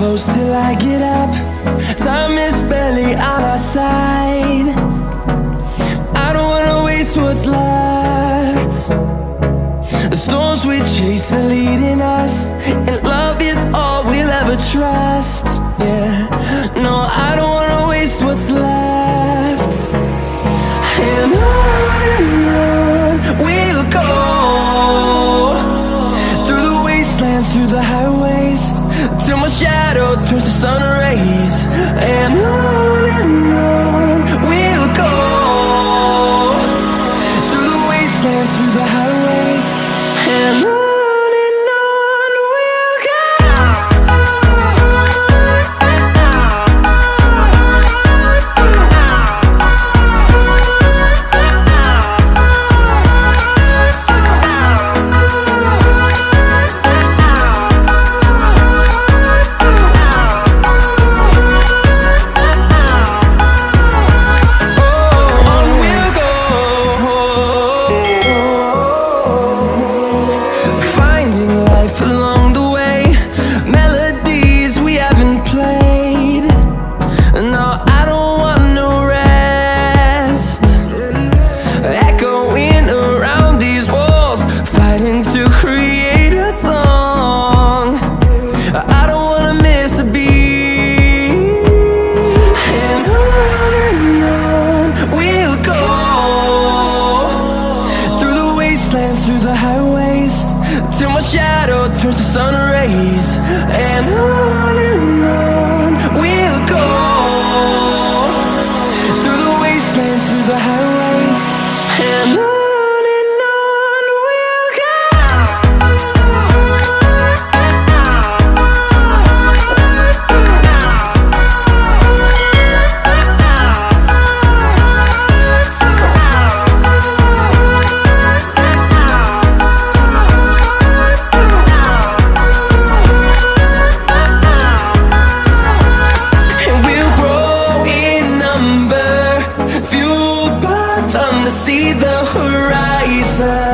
close till I get up. Time is barely on our side. I don't wanna waste what's left. The storms we chase are leading us, and love is all we'll ever trust. Yeah, no, I don't wanna waste what's left. And on we'll go, through the wastelands, through the highways, till my shadow turns to sun rays. And on we'll go, through the wastelands, through the highways, and on we'll go. Through the highways, till my shadow turns to sun rays. And on we'll go, through the wastelands, through the highways, and on we'll go. See the horizon.